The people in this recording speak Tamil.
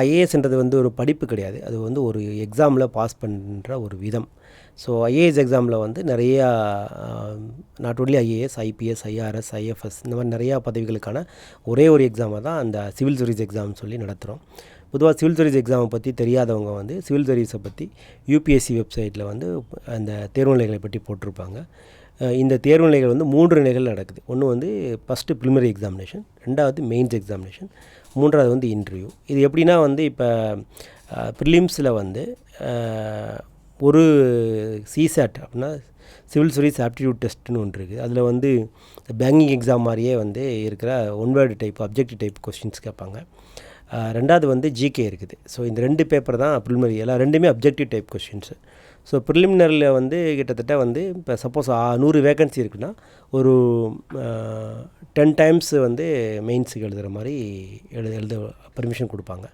ஐஏஎஸ்ன்றது வந்து ஒரு படிப்பு கிடையாது. அது வந்து ஒரு எக்ஸாமில் பாஸ் பண்ணுற ஒரு விதம். ஸோ ஐஏஎஸ் எக்ஸாமில் வந்து நிறையா not only IAS, IPS, IRS, IFS இந்த மாதிரி நிறையா பதவிகளுக்கான ஒரே ஒரு எக்ஸாமை தான் அந்த சிவில் சர்வீஸ் எக்ஸாம்னு சொல்லி நடத்துகிறோம். பொதுவாக சிவில் சர்வீஸ் எக்ஸாமை பற்றி தெரியாதவங்க வந்து சிவில் சர்வீஸை பற்றி யூபிஎஸ்சி வெப்சைட்டில் வந்து அந்த தேர்வுநிலைகளை பற்றி போட்டிருப்பாங்க. இந்த தேர்வுநிலைகள் வந்து 3 நிலைகள் நடக்குது. ஒன்று வந்து ஃபஸ்ட்டு ப்ரிலிமினரி எக்ஸாமினேஷன், 2வது மெயின்ஸ் எக்ஸாமினேஷன், 3வது வந்து இன்டர்வியூ. இது எப்படின்னா வந்து இப்போ ப்ரிலிம்ஸில் வந்து ஒரு சிசாட் அப்படின்னா சிவில் சர்வீஸ் ஆப்டிடியூட் டெஸ்ட்னு ஒன்று இருக்குது. அதில் வந்து பேங்கிங் எக்ஸாம் மாதிரியே வந்து இருக்கிற one word type objective type questions கேட்பாங்க. 2வது வந்து ஜிகே இருக்குது. ஸோ இந்த 2 பேப்பர் தான் ப்ரிலிமினரி. எல்லாம் 2மே அப்ஜெக்டிவ் டைப் கொஸ்டின்ஸு. ஸோ ப்ரிலிமினரியில் வந்து கிட்டத்தட்ட வந்து இப்போ சப்போஸ் 100 வேகன்சி இருக்குன்னா ஒரு 10 டைம்ஸ் வந்து மெயின்ஸுக்கு எழுதுகிற மாதிரி எழுத பர்மிஷன் கொடுப்பாங்க.